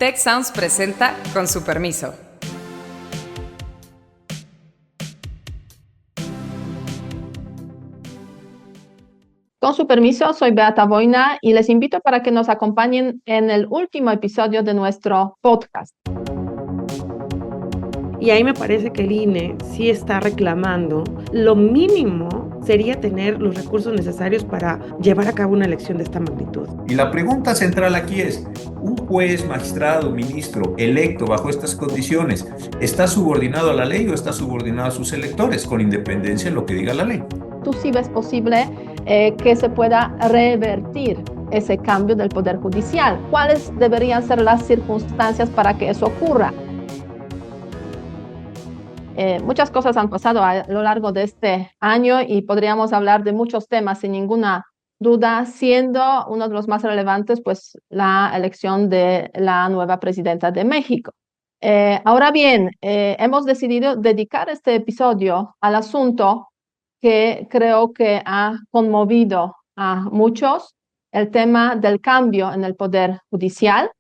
Tech Sounds presenta Con su permiso. Con su permiso, soy Beata Boina y les invito para que nos acompañen en el último episodio de nuestro podcast. Y ahí me parece que el INE sí está reclamando. Lo mínimo sería tener los recursos necesarios para llevar a cabo una elección de esta magnitud. Y la pregunta central aquí es, ¿un juez, magistrado, ministro electo bajo estas condiciones está subordinado a la ley o está subordinado a sus electores, con independencia de lo que diga la ley? ¿Tú sí ves posible que se pueda revertir ese cambio del Poder Judicial? ¿Cuáles deberían ser las circunstancias para que eso ocurra? Muchas cosas han pasado a lo largo de este año y podríamos hablar de muchos temas sin ninguna duda, siendo uno de los más relevantes, pues, la elección de la nueva presidenta de México. Ahora bien, hemos decidido dedicar este episodio al asunto que creo que ha conmovido a muchos, el tema del cambio en el Poder Judicial,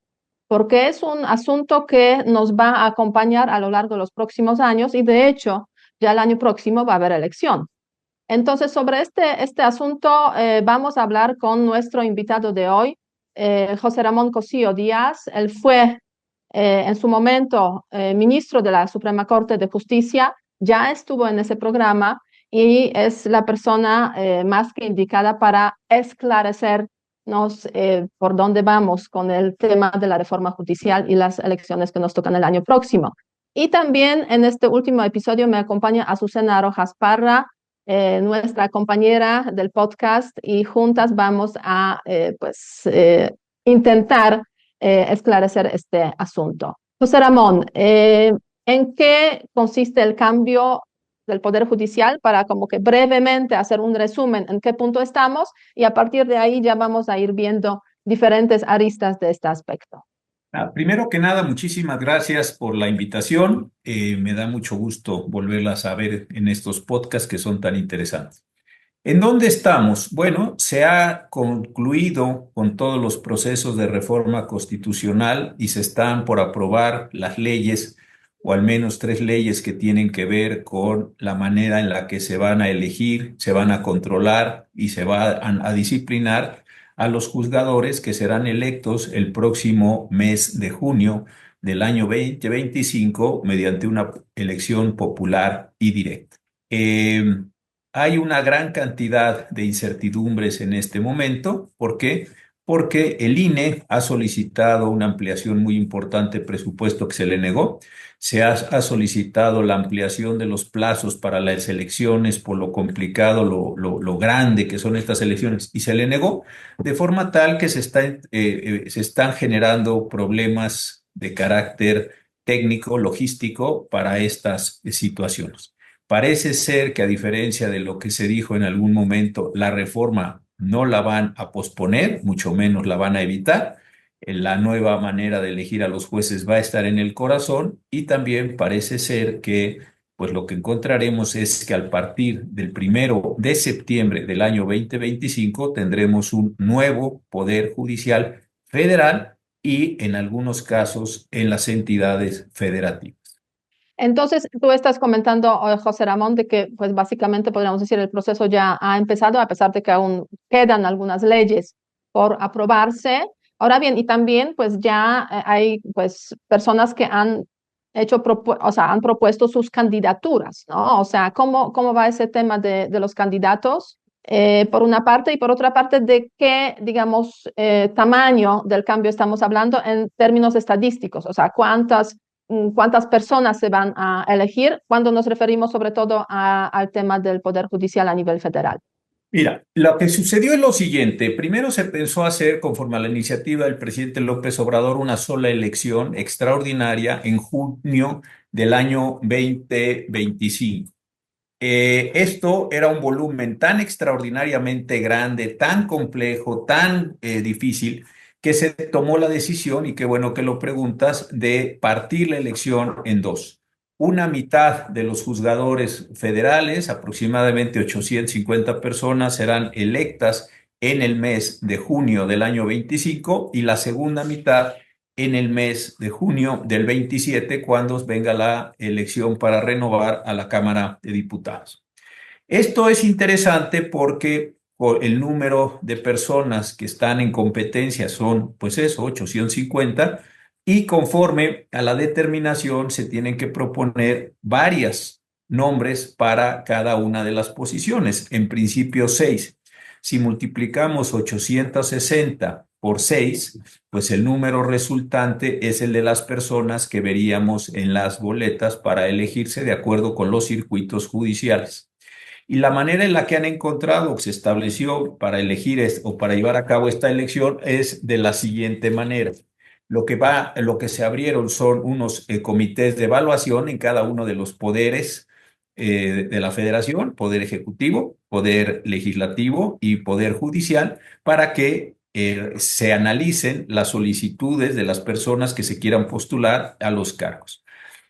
porque es un asunto que nos va a acompañar a lo largo de los próximos años y de hecho ya el año próximo va a haber elección. Entonces, sobre este asunto vamos a hablar con nuestro invitado de hoy, José Ramón Cosío Díaz. Él fue en su momento ministro de la Suprema Corte de Justicia, ya estuvo en ese programa y es la persona más que indicada para esclarecernos por dónde vamos con el tema de la reforma judicial y las elecciones que nos tocan el año próximo. Y también en este último episodio me acompaña Azucena Rojas Parra, nuestra compañera del podcast, y juntas vamos a intentar esclarecer este asunto. José Ramón, ¿en qué consiste el cambio del Poder Judicial? Para como que brevemente hacer un resumen en qué punto estamos y a partir de ahí ya vamos a ir viendo diferentes aristas de este aspecto. Primero que nada, muchísimas gracias por la invitación. Me da mucho gusto volverlas a ver en estos podcasts que son tan interesantes. ¿En dónde estamos? Bueno, se ha concluido con todos los procesos de reforma constitucional y se están por aprobar las leyes, o al menos 3 leyes que tienen que ver con la manera en la que se van a elegir, se van a controlar y se van a disciplinar a los juzgadores que serán electos el próximo mes de junio del año 2025 mediante una elección popular y directa. Hay una gran cantidad de incertidumbres en este momento. ¿Por qué? Porque el INE ha solicitado una ampliación muy importante de presupuesto que se le negó. Ha solicitado la ampliación de los plazos para las elecciones por lo complicado, lo grande que son estas elecciones, y se le negó, de forma tal que se están generando problemas de carácter técnico, logístico para estas situaciones. Parece ser que, a diferencia de lo que se dijo en algún momento, la reforma no la van a posponer, mucho menos la van a evitar. La nueva manera de elegir a los jueces va a estar en el corazón, y también parece ser que, pues, lo que encontraremos es que a partir del 1 de septiembre del año 2025 tendremos un nuevo Poder Judicial federal y, en algunos casos, en las entidades federativas. Entonces, tú estás comentando, José Ramón, de que pues básicamente podríamos decir el proceso ya ha empezado, a pesar de que aún quedan algunas leyes por aprobarse. Ahora bien, y también pues ya hay pues personas que han hecho, o sea, han propuesto sus candidaturas, ¿no? O sea, ¿cómo va ese tema de los candidatos? Por una parte, y por otra parte, ¿de qué, digamos, tamaño del cambio estamos hablando en términos estadísticos? O sea, ¿cuántas personas se van a elegir cuando nos referimos sobre todo al tema del Poder Judicial a nivel federal? Mira, lo que sucedió es lo siguiente. Primero se pensó hacer, conforme a la iniciativa del presidente López Obrador, una sola elección extraordinaria en junio del año 2025. Esto era un volumen tan extraordinariamente grande, tan complejo, tan difícil, que se tomó la decisión, y qué bueno que lo preguntas, de partir la elección en dos. Una mitad de los juzgadores federales, aproximadamente 850 personas, serán electas en el mes de junio del año 25, y la segunda mitad en el mes de junio del 27, cuando venga la elección para renovar a la Cámara de Diputados. Esto es interesante porque el número de personas que están en competencia son, pues eso, 850, y conforme a la determinación se tienen que proponer varios nombres para cada una de las posiciones, en principio 6. Si multiplicamos 860 por 6, pues el número resultante es el de las personas que veríamos en las boletas para elegirse de acuerdo con los circuitos judiciales. Y la manera en la que han encontrado o se estableció para elegir o para llevar a cabo esta elección es de la siguiente manera. Lo que se abrieron son unos comités de evaluación en cada uno de los poderes de la federación, poder ejecutivo, poder legislativo y poder judicial, para que se analicen las solicitudes de las personas que se quieran postular a los cargos.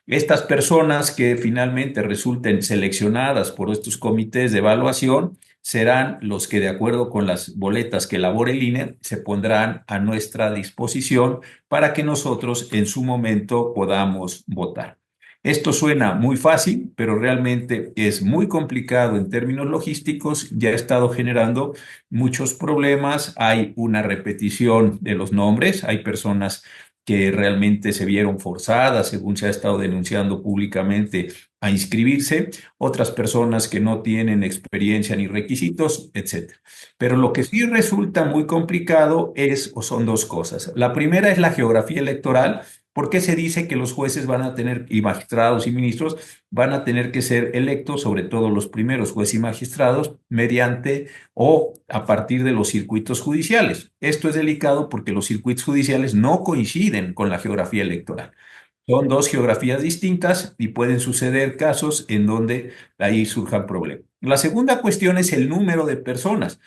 Estas personas que finalmente resulten seleccionadas por estos comités de evaluación serán los que, de acuerdo con las boletas que elabore el INE, se pondrán a nuestra disposición para que nosotros en su momento podamos votar. Esto suena muy fácil, pero realmente es muy complicado en términos logísticos. Ya ha estado generando muchos problemas. Hay una repetición de los nombres. Hay personas que realmente se vieron forzadas, según se ha estado denunciando públicamente, a inscribirse, otras personas que no tienen experiencia ni requisitos, etcétera. Pero lo que sí resulta muy complicado o son dos cosas. La primera es la geografía electoral. ¿Por qué se dice que los jueces van a tener, y magistrados y ministros, van a tener que ser electos, sobre todo los primeros jueces y magistrados, mediante o a partir de los circuitos judiciales? Esto es delicado porque los circuitos judiciales no coinciden con la geografía electoral. Son dos geografías distintas y pueden suceder casos en donde ahí surjan problemas. La segunda cuestión es el número de personas.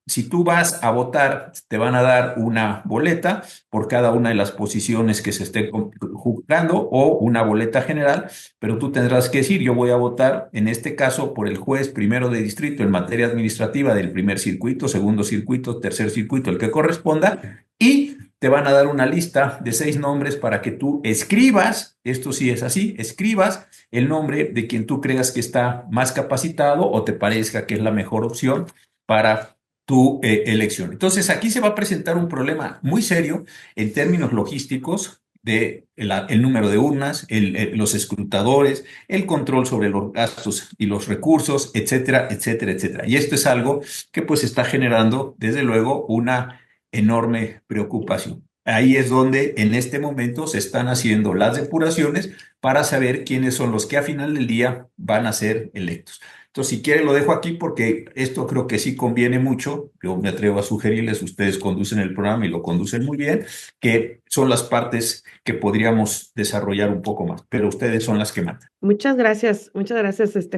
Si tú vas a votar, te van a dar una boleta por cada una de las posiciones que se esté juzgando o una boleta general, pero tú tendrás que decir, yo voy a votar en este caso por el juez primero de distrito en materia administrativa del primer circuito, segundo circuito, tercer circuito, el que corresponda, y te van a dar una lista de 6 nombres para que tú escribas, esto sí es así, escribas el nombre de quien tú creas que está más capacitado o te parezca que es la mejor opción para tu elección. Entonces, aquí se va a presentar un problema muy serio en términos logísticos de el número de urnas, los escrutadores, el control sobre los gastos y los recursos, etcétera, etcétera, etcétera. Y esto es algo que pues está generando, desde luego, una enorme preocupación. Ahí es donde en este momento se están haciendo las depuraciones para saber quiénes son los que a final del día van a ser electos. Entonces, si quiere, lo dejo aquí porque esto creo que sí conviene mucho. Yo me atrevo a sugerirles, ustedes conducen el programa y lo conducen muy bien, que son las partes que podríamos desarrollar un poco más, pero ustedes son las que mandan. Muchas gracias,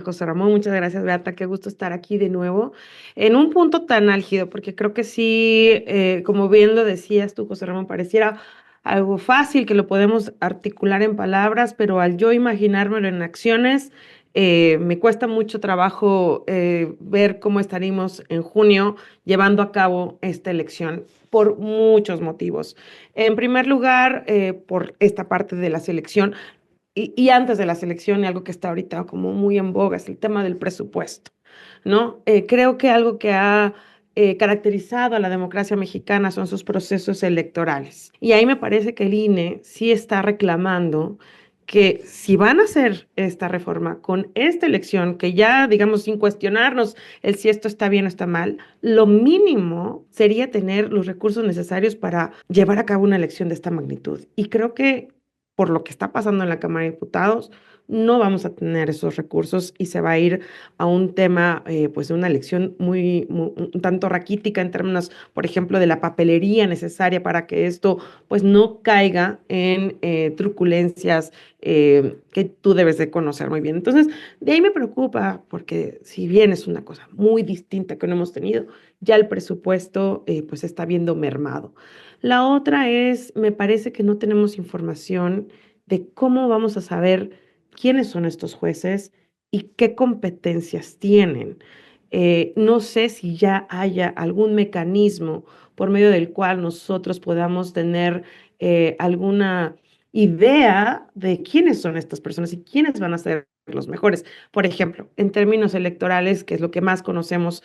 José Ramón, muchas gracias, Beata, qué gusto estar aquí de nuevo en un punto tan álgido, porque creo que sí, como bien lo decías tú, José Ramón, pareciera algo fácil que lo podemos articular en palabras, pero al yo imaginármelo en acciones, me cuesta mucho trabajo ver cómo estaríamos en junio llevando a cabo esta elección por muchos motivos. En primer lugar, por esta parte de la selección. Y antes de la selección, y algo que está ahorita como muy en boga, es el tema del presupuesto, ¿no? Creo que algo que ha caracterizado a la democracia mexicana son sus procesos electorales. Y ahí me parece que el INE sí está reclamando que si van a hacer esta reforma con esta elección, que ya, digamos, sin cuestionarnos el si esto está bien o está mal, lo mínimo sería tener los recursos necesarios para llevar a cabo una elección de esta magnitud. Y creo que por lo que está pasando en la Cámara de Diputados, no vamos a tener esos recursos y se va a ir a un tema, pues, de una elección un tanto raquítica en términos, por ejemplo, de la papelería necesaria para que esto, pues, no caiga en truculencias que tú debes de conocer muy bien. Entonces, de ahí me preocupa, porque si bien es una cosa muy distinta que no hemos tenido, ya el presupuesto, pues, está viendo mermado. La otra es, me parece que no tenemos información de cómo vamos a saber quiénes son estos jueces y qué competencias tienen. No sé si ya haya algún mecanismo por medio del cual nosotros podamos tener alguna idea de quiénes son estas personas y quiénes van a ser los mejores. Por ejemplo, en términos electorales, que es lo que más conocemos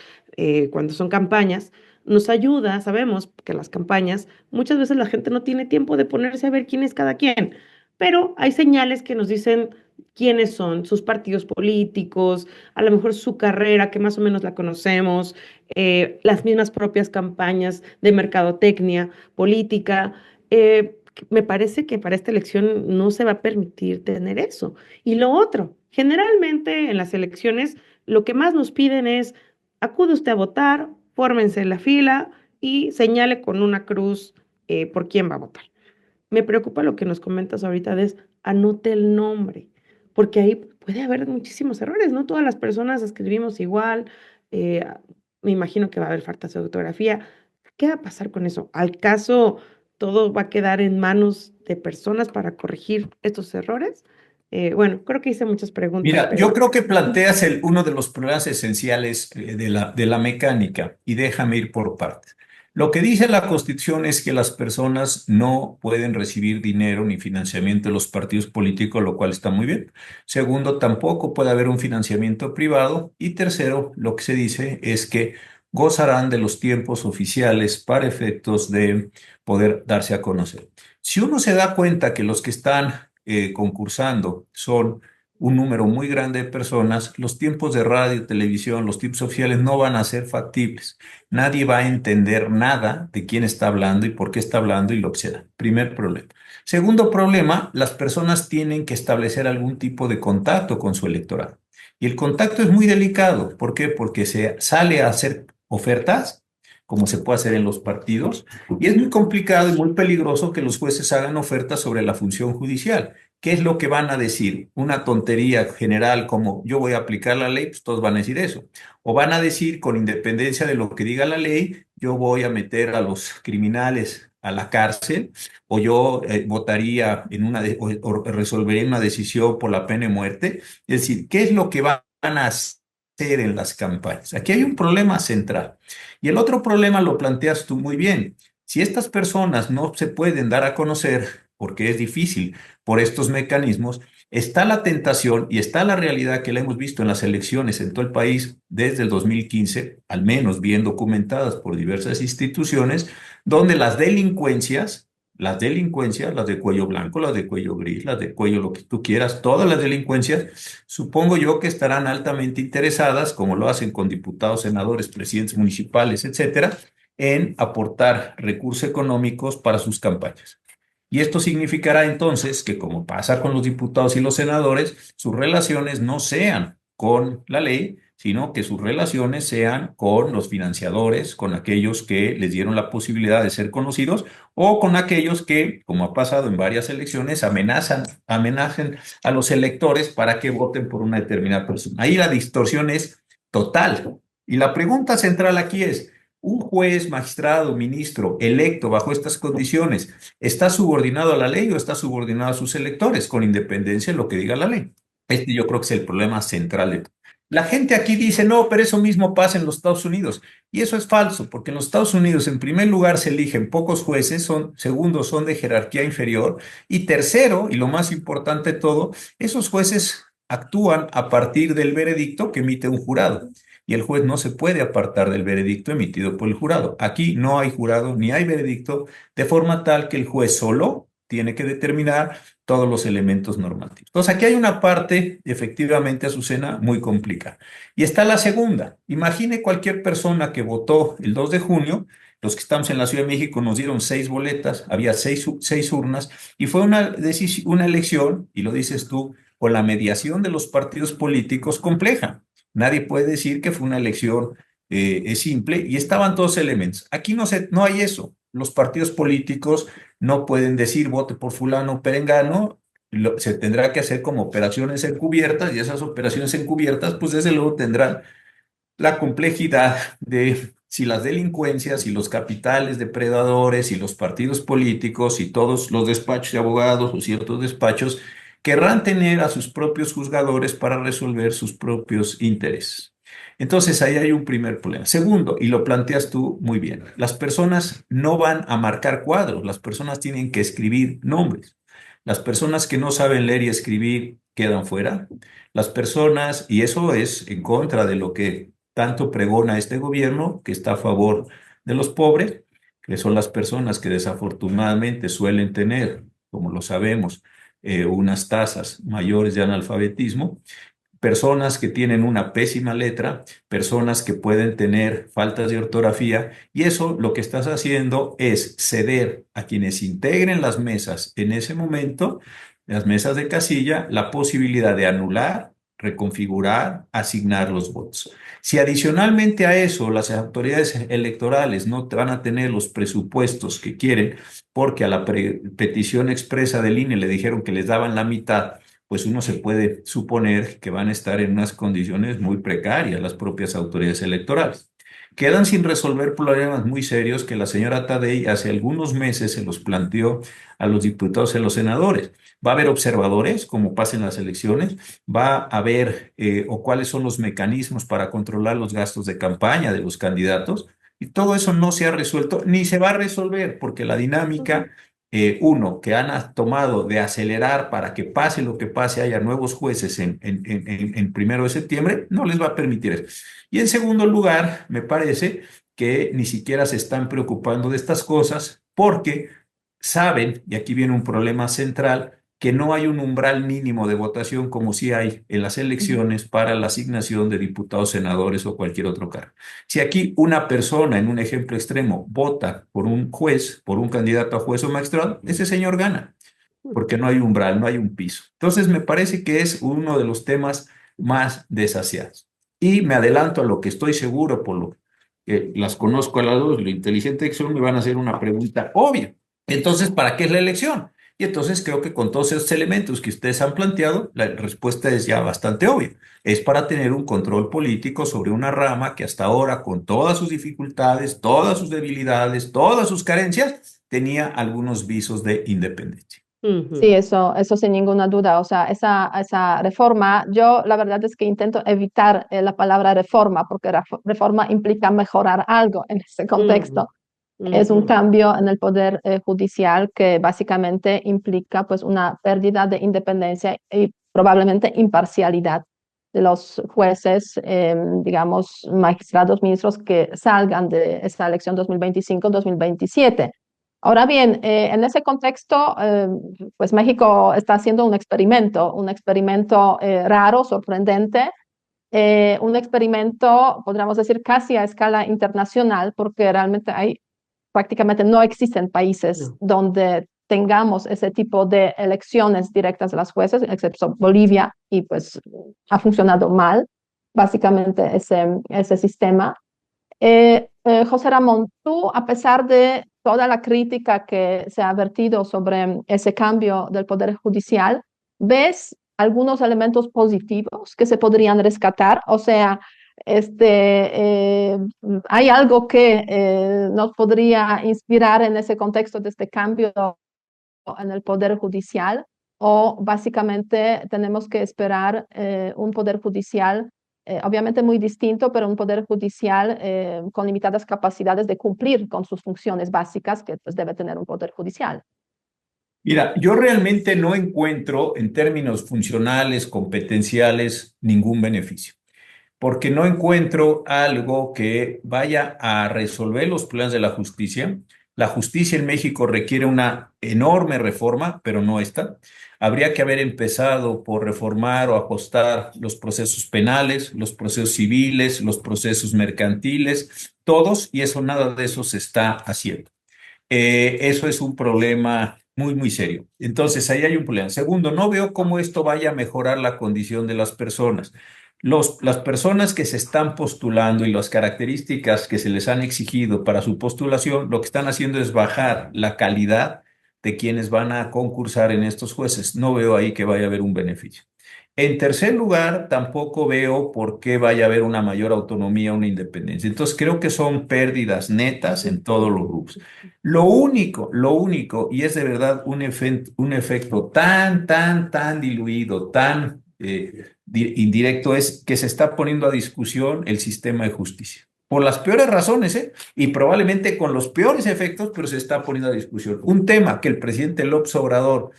cuando son campañas, nos ayuda, sabemos que las campañas, muchas veces la gente no tiene tiempo de ponerse a ver quién es cada quien, pero hay señales que nos dicen quiénes son sus partidos políticos, a lo mejor su carrera, que más o menos la conocemos, las mismas propias campañas de mercadotecnia política. Me parece que para esta elección no se va a permitir tener eso. Y lo otro, generalmente en las elecciones lo que más nos piden es: acude usted a votar, fórmense en la fila y señale con una cruz por quién va a votar. Me preocupa lo que nos comentas ahorita de anote el nombre, porque ahí puede haber muchísimos errores, no todas las personas escribimos igual, eh, me imagino que va a haber faltas de ortografía. ¿Qué va a pasar con eso? ¿Al caso todo va a quedar en manos de personas para corregir estos errores? Bueno, creo que hice muchas preguntas, Mira, yo pero creo que planteas uno de los problemas esenciales de la mecánica y déjame ir por partes. Lo que dice la Constitución es que las personas no pueden recibir dinero ni financiamiento de los partidos políticos, lo cual está muy bien. Segundo, tampoco puede haber un financiamiento privado. Y tercero, lo que se dice es que gozarán de los tiempos oficiales para efectos de poder darse a conocer. Si uno se da cuenta que los que están concursando son un número muy grande de personas, los tiempos de radio, televisión, los tiempos oficiales no van a ser factibles. Nadie va a entender nada de quién está hablando y por qué está hablando y lo que sea. Primer problema. Segundo problema, las personas tienen que establecer algún tipo de contacto con su electorado. Y el contacto es muy delicado. ¿Por qué? Porque se sale a hacer ofertas, como se puede hacer en los partidos, y es muy complicado y muy peligroso que los jueces hagan ofertas sobre la función judicial. ¿Qué es lo que van a decir? Una tontería general como yo voy a aplicar la ley, pues todos van a decir eso. O van a decir, con independencia de lo que diga la ley, yo voy a meter a los criminales a la cárcel, o yo votaría o resolvería una decisión por la pena de muerte. Es decir, ¿qué es lo que van a hacer en las campañas? Aquí hay un problema central. Y el otro problema lo planteas tú muy bien. Si estas personas no se pueden dar a conocer, porque es difícil por estos mecanismos, está la tentación y está la realidad que la hemos visto en las elecciones en todo el país desde el 2015, al menos bien documentadas por diversas instituciones, donde las delincuencias, las de cuello blanco, las de cuello gris, las de cuello lo que tú quieras, todas las delincuencias, supongo yo que estarán altamente interesadas, como lo hacen con diputados, senadores, presidentes municipales, etcétera, en aportar recursos económicos para sus campañas. Y esto significará entonces que, como pasa con los diputados y los senadores, sus relaciones no sean con la ley, sino que sus relaciones sean con los financiadores, con aquellos que les dieron la posibilidad de ser conocidos o con aquellos que, como ha pasado en varias elecciones, amenacen a los electores para que voten por una determinada persona. Ahí la distorsión es total. Y la pregunta central aquí es: ¿un juez, magistrado, ministro electo bajo estas condiciones está subordinado a la ley o está subordinado a sus electores, con independencia de lo que diga la ley? Yo creo que es el problema central de todo. La gente aquí dice, no, pero eso mismo pasa en los Estados Unidos. Y eso es falso, porque en los Estados Unidos, en primer lugar, se eligen pocos jueces, segundo, son de jerarquía inferior, y tercero, y lo más importante de todo, esos jueces actúan a partir del veredicto que emite un jurado. Y el juez no se puede apartar del veredicto emitido por el jurado. Aquí no hay jurado ni hay veredicto, de forma tal que el juez solo tiene que determinar todos los elementos normativos. Entonces, aquí hay una parte, efectivamente, Azucena, muy complicada. Y está la segunda. Imagine cualquier persona que votó el 2 de junio, los que estamos en la Ciudad de México nos dieron 6 boletas, había seis urnas, y fue una elección, y lo dices tú, con la mediación de los partidos políticos compleja. Nadie puede decir que fue una elección simple, y estaban todos elementos. Aquí no hay eso. Los partidos políticos no pueden decir vote por fulano o perengano, se tendrá que hacer como operaciones encubiertas, y esas operaciones encubiertas, pues desde luego tendrán la complejidad de si las delincuencias y los capitales depredadores y los partidos políticos y todos los despachos de abogados o ciertos despachos querrán tener a sus propios juzgadores para resolver sus propios intereses. Entonces ahí hay un primer problema. Segundo, y lo planteas tú muy bien, las personas no van a marcar cuadros, las personas tienen que escribir nombres. Las personas que no saben leer y escribir quedan fuera. Las personas, y eso es en contra de lo que tanto pregona este gobierno, que está a favor de los pobres, que son las personas que desafortunadamente suelen tener, como lo sabemos, unas tasas mayores de analfabetismo, personas que tienen una pésima letra, personas que pueden tener faltas de ortografía, y eso lo que estás haciendo es ceder a quienes integren las mesas en ese momento, las mesas de casilla, la posibilidad de anular, reconfigurar, asignar los votos. Si adicionalmente a eso las autoridades electorales no te van a tener los presupuestos que quieren, porque a la petición expresa del INE le dijeron que les daban la mitad, pues uno se puede suponer que van a estar en unas condiciones muy precarias las propias autoridades electorales. Quedan sin resolver problemas muy serios que la señora Tadei hace algunos meses se los planteó a los diputados y a los senadores. Va a haber observadores, como pasen las elecciones, va a haber o cuáles son los mecanismos para controlar los gastos de campaña de los candidatos, y todo eso no se ha resuelto ni se va a resolver porque la dinámica uno, que han tomado de acelerar para que pase lo que pase, haya nuevos jueces en 1 de septiembre, no les va a permitir eso. Y en segundo lugar, me parece que ni siquiera se están preocupando de estas cosas porque saben, y aquí viene un problema central, que no hay un umbral mínimo de votación como sí hay en las elecciones para la asignación de diputados, senadores o cualquier otro cargo. Si aquí una persona, en un ejemplo extremo, vota por un juez, por un candidato a juez o magistrado, ese señor gana, porque no hay umbral, no hay un piso. Entonces, me parece que es uno de los temas más desaseados. Y me adelanto a lo que estoy seguro, por lo que las conozco a las dos, lo inteligente que son, me van a hacer una pregunta obvia. Entonces, ¿para qué es la elección? Y entonces creo que con todos esos elementos que ustedes han planteado, la respuesta es ya bastante obvia. Es para tener un control político sobre una rama que hasta ahora, con todas sus dificultades, todas sus debilidades, todas sus carencias, tenía algunos visos de independencia. Sí, eso sin ninguna duda. O sea, esa reforma, yo la verdad es que intento evitar la palabra reforma, porque reforma implica mejorar algo en ese contexto. Es un cambio en el poder judicial que básicamente implica pues una pérdida de independencia y probablemente imparcialidad de los jueces, digamos, magistrados, ministros que salgan de esta elección 2025-2027. Ahora bien, en ese contexto, pues México está haciendo un experimento raro, sorprendente, un experimento, podríamos decir, casi a escala internacional, porque realmente prácticamente no existen países donde tengamos ese tipo de elecciones directas de las jueces, excepto Bolivia, y pues ha funcionado mal, básicamente ese sistema. José Ramón, tú, a pesar de toda la crítica que se ha vertido sobre ese cambio del Poder Judicial, ¿ves algunos elementos positivos que se podrían rescatar? O sea, ¿hay algo que nos podría inspirar en ese contexto de este cambio en el Poder Judicial? ¿O básicamente tenemos que esperar un Poder Judicial obviamente muy distinto, pero un poder judicial con limitadas capacidades de cumplir con sus funciones básicas que pues, debe tener un poder judicial? Mira, yo realmente no encuentro en términos funcionales, competenciales, ningún beneficio, porque no encuentro algo que vaya a resolver los problemas de la justicia. La justicia en México requiere una enorme reforma, pero no esta. Habría que haber empezado por reformar o ajustar los procesos penales, los procesos civiles, los procesos mercantiles, todos, y eso nada de eso se está haciendo. Eso es un problema muy, muy serio. Entonces, ahí hay un problema. Segundo, no veo cómo esto vaya a mejorar la condición de las personas. Las personas que se están postulando y las características que se les han exigido para su postulación, lo que están haciendo es bajar la calidad de quienes van a concursar en estos jueces. No veo ahí que vaya a haber un beneficio. En tercer lugar, tampoco veo por qué vaya a haber una mayor autonomía, una independencia. Entonces, creo que son pérdidas netas en todos los grupos. Lo único, y es de verdad un efecto tan diluido, tan indirecto es que se está poniendo a discusión el sistema de justicia. Por las peores razones, ¿eh? Y probablemente con los peores efectos, pero se está poniendo a discusión. Un tema que el presidente López Obrador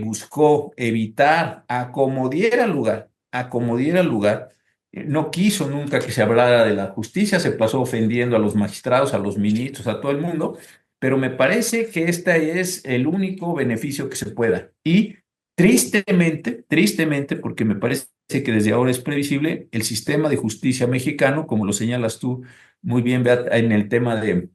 buscó evitar a como diera lugar, no quiso nunca que se hablara de la justicia, se pasó ofendiendo a los magistrados, a los ministros, a todo el mundo, pero me parece que este es el único beneficio que se pueda. Y tristemente, porque me parece que desde ahora es previsible, el sistema de justicia mexicano, como lo señalas tú muy bien, Beat, en el tema de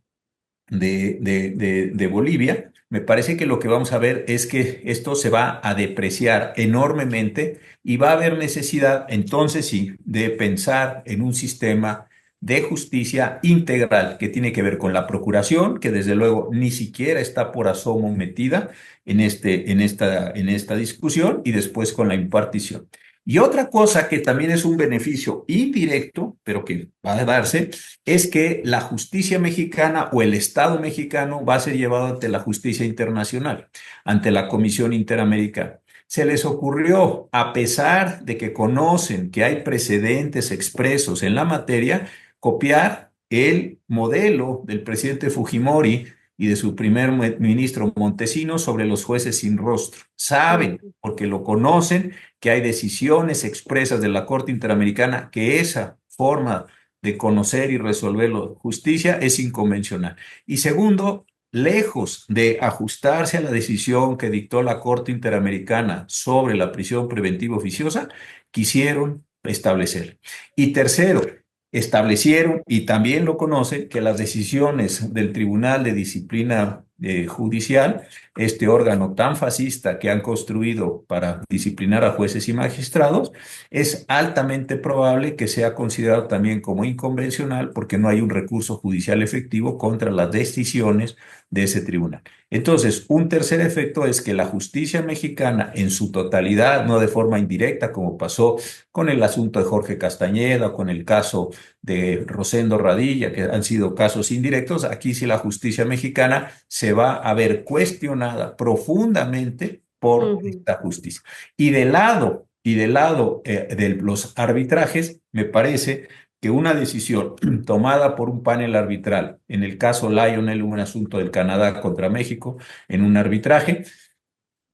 Bolivia, me parece que lo que vamos a ver es que esto se va a depreciar enormemente y va a haber necesidad, entonces sí, de pensar en un sistema de justicia integral que tiene que ver con la procuración, que desde luego ni siquiera está por asomo metida en esta discusión, y después con la impartición. Y otra cosa que también es un beneficio indirecto, pero que va a darse, es que la justicia mexicana o el Estado mexicano va a ser llevado ante la justicia internacional, ante la Comisión Interamericana. Se les ocurrió, a pesar de que conocen que hay precedentes expresos en la materia, copiar el modelo del presidente Fujimori y de su primer ministro Montesinos sobre los jueces sin rostro. Saben, porque lo conocen, que hay decisiones expresas de la Corte Interamericana que esa forma de conocer y resolver la justicia es inconvencional. Y segundo, lejos de ajustarse a la decisión que dictó la Corte Interamericana sobre la prisión preventiva oficiosa, quisieron establecer. Y tercero, establecieron, y también lo conocen, que las decisiones del Tribunal de Disciplina Judicial, este órgano tan fascista que han construido para disciplinar a jueces y magistrados, es altamente probable que sea considerado también como inconvencional porque no hay un recurso judicial efectivo contra las decisiones de ese tribunal. Entonces, un tercer efecto es que la justicia mexicana en su totalidad, no de forma indirecta como pasó con el asunto de Jorge Castañeda o con el caso de Rosendo Radilla, que han sido casos indirectos, aquí sí la justicia mexicana se va a ver cuestionada profundamente por esta justicia. Y del lado de los arbitrajes, me parece que una decisión tomada por un panel arbitral, en el caso Lionel, un asunto del Canadá contra México, en un arbitraje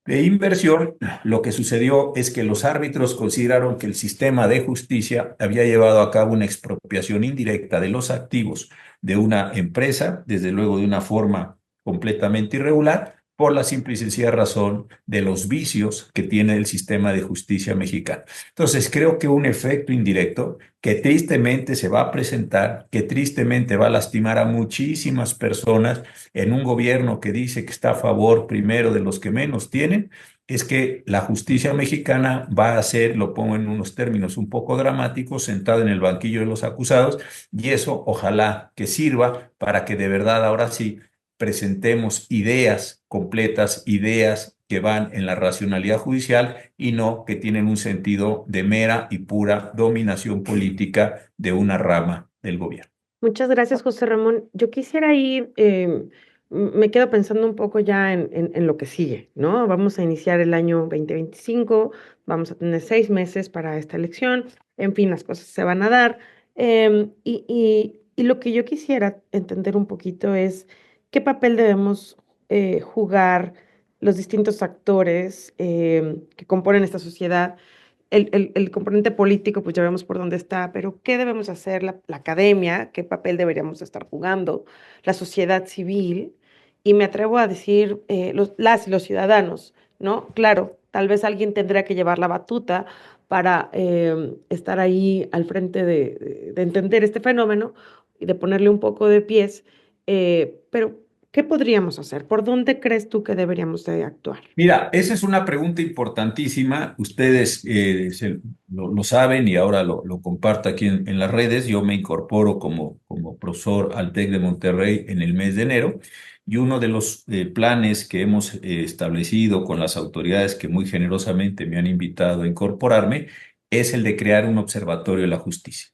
de inversión, lo que sucedió es que los árbitros consideraron que el sistema de justicia había llevado a cabo una expropiación indirecta de los activos de una empresa, desde luego de una forma completamente irregular, por la simple y sencilla razón de los vicios que tiene el sistema de justicia mexicano. Entonces, creo que un efecto indirecto que tristemente se va a presentar, que tristemente va a lastimar a muchísimas personas en un gobierno que dice que está a favor primero de los que menos tienen, es que la justicia mexicana va a ser, lo pongo en unos términos un poco dramáticos, sentada en el banquillo de los acusados, y eso ojalá que sirva para que de verdad ahora sí presentemos ideas completas, ideas que van en la racionalidad judicial y no que tienen un sentido de mera y pura dominación política de una rama del gobierno. Muchas gracias, José Ramón. Yo quisiera ir, me quedo pensando un poco ya en lo que sigue, ¿no? Vamos a iniciar el año 2025, vamos a tener 6 meses para esta elección, en fin, las cosas se van a dar. Y lo que yo quisiera entender un poquito es qué papel debemos jugar los distintos actores que componen esta sociedad. El componente político, pues ya vemos por dónde está, pero ¿qué debemos hacer la academia? ¿Qué papel deberíamos estar jugando? La sociedad civil, y me atrevo a decir las y los ciudadanos, ¿no? Claro, tal vez alguien tendrá que llevar la batuta para estar ahí al frente de entender este fenómeno y de ponerle un poco de pies, pero ¿qué podríamos hacer? ¿Por dónde crees tú que deberíamos de actuar? Mira, esa es una pregunta importantísima. Ustedes lo saben y ahora lo comparto aquí en las redes. Yo me incorporo como profesor al TEC de Monterrey en el mes de enero, y uno de los planes que hemos establecido con las autoridades que muy generosamente me han invitado a incorporarme es el de crear un observatorio de la justicia.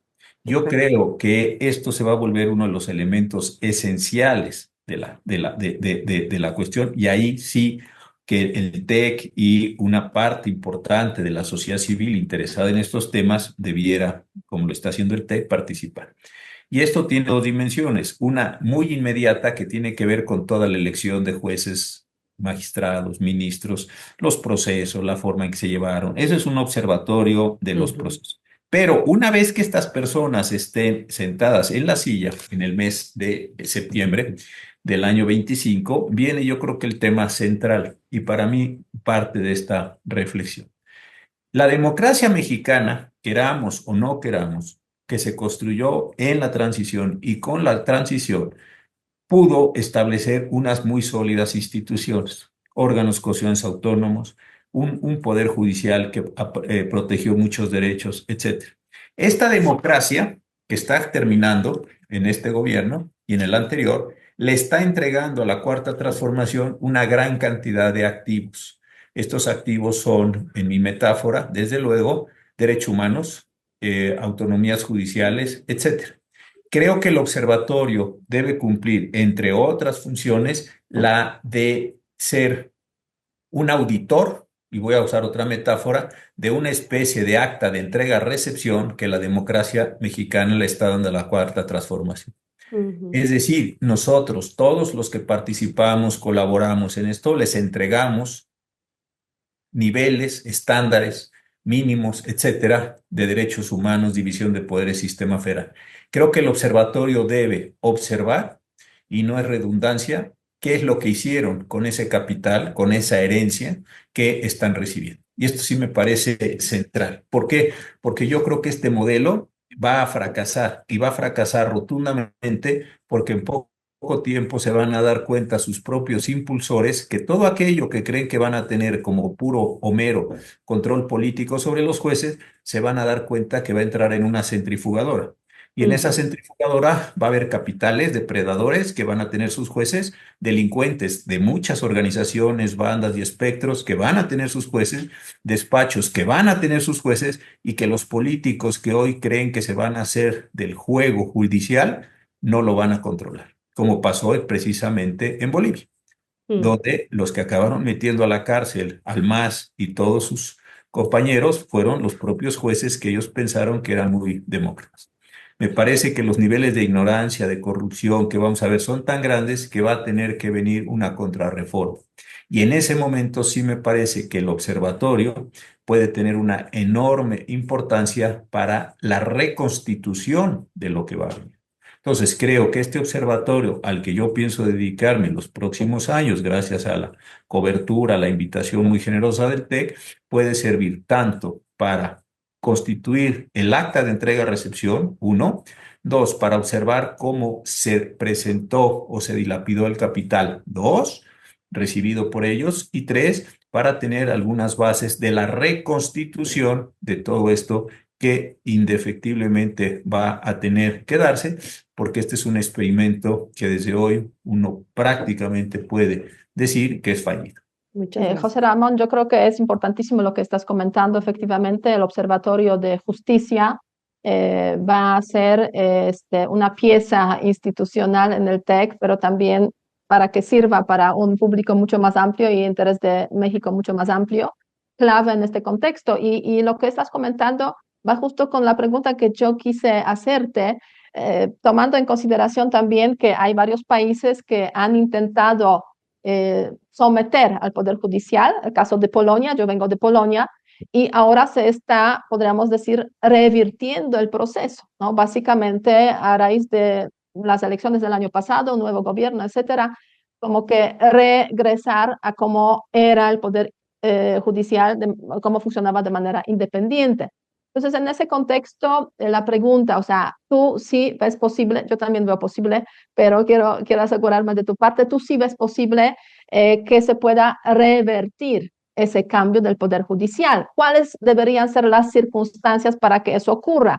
Yo creo que esto se va a volver uno de los elementos esenciales de la cuestión, y ahí sí que el TEC y una parte importante de la sociedad civil interesada en estos temas debiera, como lo está haciendo el TEC, participar. Y esto tiene dos dimensiones. Una muy inmediata que tiene que ver con toda la elección de jueces, magistrados, ministros, los procesos, la forma en que se llevaron. Eso es un observatorio de los Ujú. procesos. Pero una vez que estas personas estén sentadas en la silla en el mes de septiembre del año 25, viene yo creo que el tema central y para mí parte de esta reflexión. La democracia mexicana, queramos o no queramos, que se construyó en la transición y con la transición pudo establecer unas muy sólidas instituciones, órganos constitucionales autónomos, un poder judicial que protegió muchos derechos, etcétera. Esta democracia que está terminando en este gobierno y en el anterior, le está entregando a la cuarta transformación una gran cantidad de activos. Estos activos son, en mi metáfora, desde luego, derechos humanos, autonomías judiciales, etcétera. Creo que el observatorio debe cumplir, entre otras funciones, la de ser un auditor, y voy a usar otra metáfora, de una especie de acta de entrega-recepción que la democracia mexicana le está dando a la cuarta transformación. Ujú. Es decir, nosotros, todos los que participamos, colaboramos en esto, les entregamos niveles, estándares mínimos, etcétera, de derechos humanos, división de poderes, sistema federal. Creo que el observatorio debe observar, y no es redundancia, qué es lo que hicieron con ese capital, con esa herencia que están recibiendo. Y esto sí me parece central. ¿Por qué? Porque yo creo que este modelo va a fracasar y va a fracasar rotundamente porque en poco tiempo se van a dar cuenta sus propios impulsores que todo aquello que creen que van a tener como puro o mero control político sobre los jueces, se van a dar cuenta que va a entrar en una centrifugadora. Y en esa Ujú. centrifugadora va a haber capitales, depredadores que van a tener sus jueces, delincuentes de muchas organizaciones, bandas y espectros que van a tener sus jueces, despachos que van a tener sus jueces y que los políticos que hoy creen que se van a hacer del juego judicial no lo van a controlar, como pasó precisamente en Bolivia, Mm. donde los que acabaron metiendo a la cárcel al MAS y todos sus compañeros fueron los propios jueces que ellos pensaron que eran muy demócratas. Me parece que los niveles de ignorancia, de corrupción que vamos a ver son tan grandes que va a tener que venir una contrarreforma. Y en ese momento sí me parece que el observatorio puede tener una enorme importancia para la reconstitución de lo que va a venir. Entonces, creo que este observatorio al que yo pienso dedicarme en los próximos años, gracias a la cobertura, a la invitación muy generosa del TEC, puede servir tanto para constituir el acta de entrega-recepción, uno; dos, para observar cómo se presentó o se dilapidó el capital, dos, recibido por ellos; y tres, para tener algunas bases de la reconstitución de todo esto que indefectiblemente va a tener que darse, porque este es un experimento que desde hoy uno prácticamente puede decir que es fallido. Muchas José gracias. Ramón, yo creo que es importantísimo lo que estás comentando. Efectivamente, el Observatorio de Justicia va a ser una pieza institucional en el TEC, pero también para que sirva para un público mucho más amplio y interés de México mucho más amplio, clave en este contexto. Y lo que estás comentando va justo con la pregunta que yo quise hacerte, tomando en consideración también que hay varios países que han intentado someter al Poder Judicial, el caso de Polonia, yo vengo de Polonia, y ahora se está, podríamos decir, revirtiendo el proceso, ¿no? Básicamente a raíz de las elecciones del año pasado, nuevo gobierno, etcétera, como que regresar a cómo era el Poder Judicial, cómo funcionaba de manera independiente. Entonces, en ese contexto, la pregunta, o sea, tú sí ves posible, yo también veo posible, pero quiero asegurarme de tu parte, tú sí ves posible que se pueda revertir ese cambio del Poder Judicial. ¿Cuáles deberían ser las circunstancias para que eso ocurra?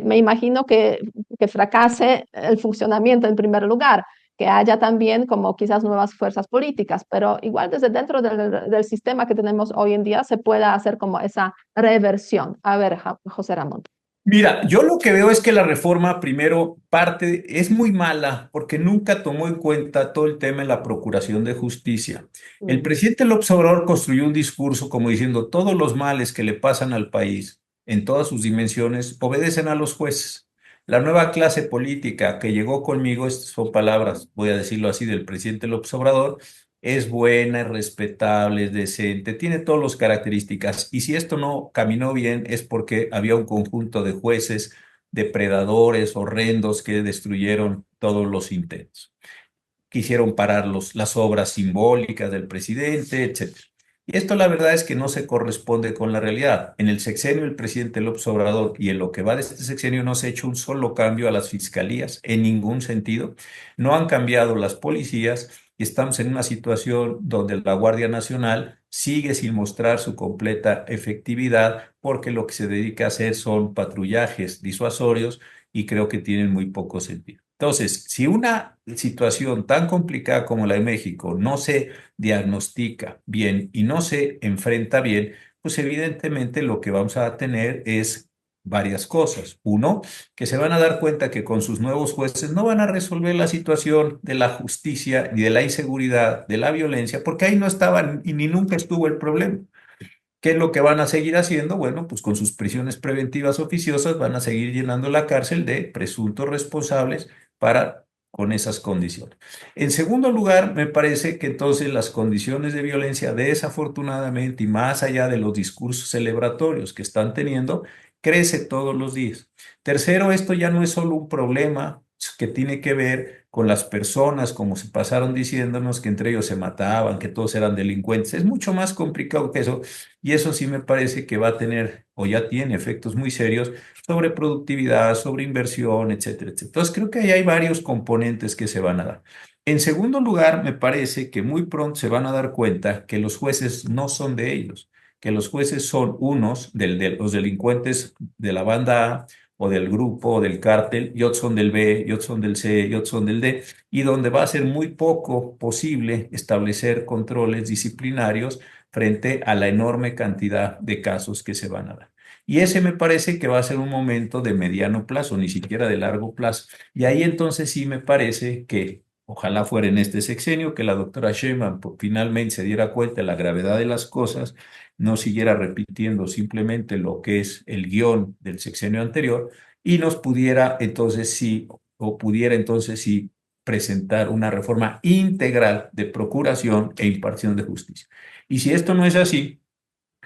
Me imagino que fracase el funcionamiento en primer lugar, que haya también como quizás nuevas fuerzas políticas, pero igual desde dentro del sistema que tenemos hoy en día se pueda hacer como esa reversión. A ver, José Ramón. Mira, yo lo que veo es que la reforma, primero, es muy mala porque nunca tomó en cuenta todo el tema de la procuración de justicia. El Mm. presidente López Obrador construyó un discurso como diciendo todos los males que le pasan al país en todas sus dimensiones obedecen a los jueces. La nueva clase política que llegó conmigo, estas son palabras, voy a decirlo así, del presidente López Obrador, es buena, es respetable, es decente, tiene todas las características. Y si esto no caminó bien es porque había un conjunto de jueces depredadores horrendos que destruyeron todos los intentos. Quisieron parar las obras simbólicas del presidente, etcétera. Y esto la verdad es que no se corresponde con la realidad. En el sexenio del presidente López Obrador y en lo que va de este sexenio no se ha hecho un solo cambio a las fiscalías en ningún sentido. No han cambiado las policías y estamos en una situación donde la Guardia Nacional sigue sin mostrar su completa efectividad porque lo que se dedica a hacer son patrullajes disuasorios y creo que tienen muy poco sentido. Entonces, si una situación tan complicada como la de México no se diagnostica bien y no se enfrenta bien, pues evidentemente lo que vamos a tener es varias cosas. Uno, que se van a dar cuenta que con sus nuevos jueces no van a resolver la situación de la justicia y de la inseguridad, de la violencia, porque ahí no estaban y ni nunca estuvo el problema. ¿Qué es lo que van a seguir haciendo? Bueno, pues con sus prisiones preventivas oficiosas van a seguir llenando la cárcel de presuntos responsables para con esas condiciones. En segundo lugar, me parece que entonces las condiciones de violencia, desafortunadamente, y más allá de los discursos celebratorios que están teniendo, crece todos los días. Tercero, esto ya no es solo un problema que tiene que ver con las personas, como se pasaron diciéndonos que entre ellos se mataban, que todos eran delincuentes. Es mucho más complicado que eso. Y eso sí me parece que va a tener o ya tiene efectos muy serios sobre productividad, sobre inversión, etcétera, etcétera. Entonces creo que ahí hay varios componentes que se van a dar. En segundo lugar, me parece que muy pronto se van a dar cuenta que los jueces no son de ellos, que los jueces son unos de los delincuentes de la banda A o del grupo o del cártel, y otros son del B, y otros son del C, y otros son del D, y donde va a ser muy poco posible establecer controles disciplinarios frente a la enorme cantidad de casos que se van a dar. Y ese me parece que va a ser un momento de mediano plazo, ni siquiera de largo plazo. Y ahí entonces sí me parece que ojalá fuera en este sexenio que la doctora Sheinbaum finalmente se diera cuenta de la gravedad de las cosas, no siguiera repitiendo simplemente lo que es el guión del sexenio anterior y nos pudiera entonces sí, o pudiera entonces sí presentar una reforma integral de procuración e impartición de justicia. Y si esto no es así,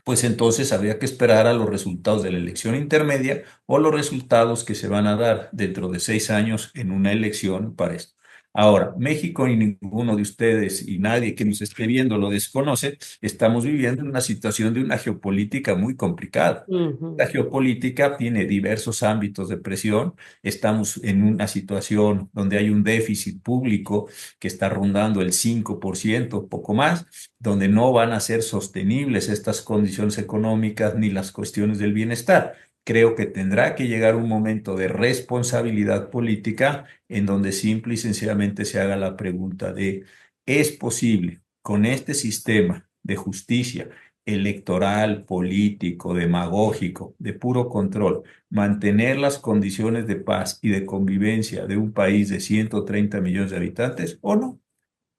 pues entonces habría que esperar a los resultados de la elección intermedia o los resultados que se van a dar dentro de 6 años en una elección para esto. Ahora, México y ninguno de ustedes y nadie que nos esté viendo lo desconoce, estamos viviendo en una situación de una geopolítica muy complicada. La Ujú. geopolítica tiene diversos ámbitos de presión. Estamos en una situación donde hay un déficit público que está rondando el 5%, poco más, donde no van a ser sostenibles estas condiciones económicas ni las cuestiones del bienestar. Creo que tendrá que llegar un momento de responsabilidad política en donde simple y sencillamente se haga la pregunta de, ¿es posible con este sistema de justicia electoral, político, demagógico, de puro control, mantener las condiciones de paz y de convivencia de un país de 130 millones de habitantes o no?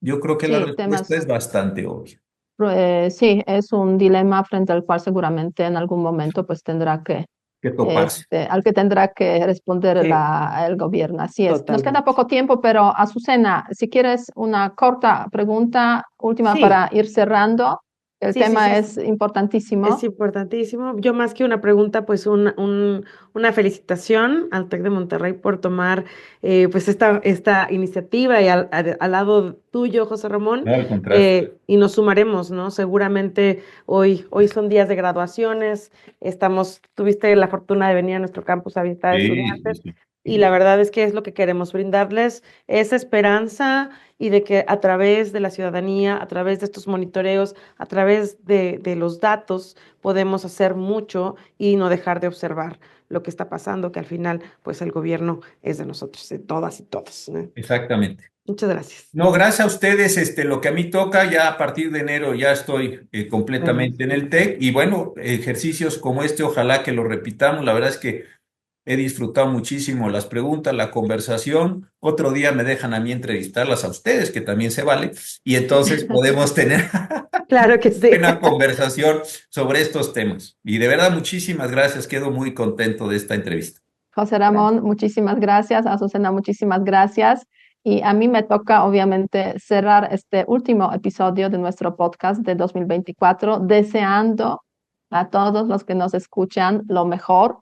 Yo creo que la Sí, respuesta es bastante obvia. sí, es un dilema frente al cual seguramente en algún momento pues tendrá que Que toparse. al que tendrá que responder Sí, el gobierno. Así es. Nos queda totalmente. poco tiempo, pero Azucena, si quieres una corta pregunta, última Sí, para ir cerrando. El sí, sí, tema sí. es Es importantísimo. importantísimo. Yo más que una pregunta, pues una felicitación al TEC de Monterrey por tomar pues esta iniciativa y al lado tuyo, José Ramón, No, al contrario. y nos sumaremos, ¿no? Seguramente hoy son días de graduaciones, tuviste la fortuna de venir a nuestro campus a visitar Sí, sí, estudiantes sí. y la verdad es que es lo que queremos, brindarles esa esperanza y de que a través de la ciudadanía, a través de estos monitoreos, a través de los datos, podemos hacer mucho y no dejar de observar lo que está pasando, que al final, pues el gobierno es de nosotros, de todas y todos, ¿no? Exactamente. Muchas gracias. No, gracias a ustedes, lo que a mí toca, ya a partir de enero ya estoy completamente en Buenísimo. el TEC y bueno, ejercicios como este, ojalá que lo repitamos, la verdad es que He disfrutado muchísimo las preguntas, la conversación. Otro día me dejan a mí entrevistarlas a ustedes, que también se vale, y entonces podemos tener Claro que sí. una conversación sobre estos temas. Y de verdad, muchísimas gracias. Quedo muy contento de esta entrevista. José Ramón, muchísimas gracias. Azucena, muchísimas gracias. Y a mí me toca, obviamente, cerrar este último episodio de nuestro podcast de 2024, deseando a todos los que nos escuchan lo mejor.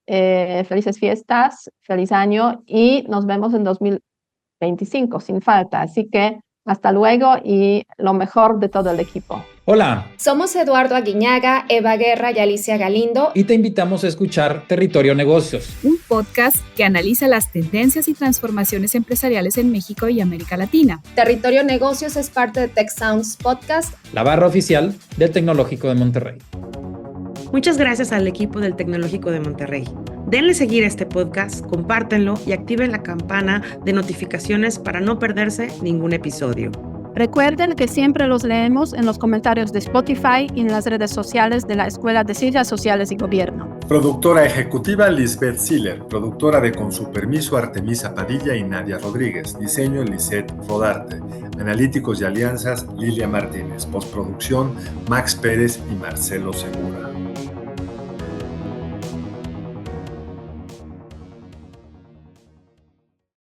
Felices fiestas, feliz año y nos vemos en 2025 sin falta. Así que hasta luego y lo mejor de todo el equipo. Hola, Somos Eduardo Aguiñaga, Eva Guerra y Alicia Galindo. y te invitamos a escuchar Territorio Negocios. Un podcast que analiza las tendencias y transformaciones empresariales en México y América Latina. Territorio Negocios es parte de Tech Sounds Podcast. La barra oficial del Tecnológico de Monterrey. Muchas gracias al equipo del Tecnológico de Monterrey. Denle seguir a este podcast, compártenlo y activen la campana de notificaciones para no perderse ningún episodio. Recuerden que siempre los leemos en los comentarios de Spotify y en las redes sociales de la Escuela de Ciencias Sociales y Gobierno. Productora ejecutiva Lisbeth Siller. Productora de Con su permiso Artemisa Padilla y Nadia Rodríguez. Diseño Lisette Rodarte. Analíticos y alianzas Lilia Martínez. Postproducción Max Pérez y Marcelo Segura.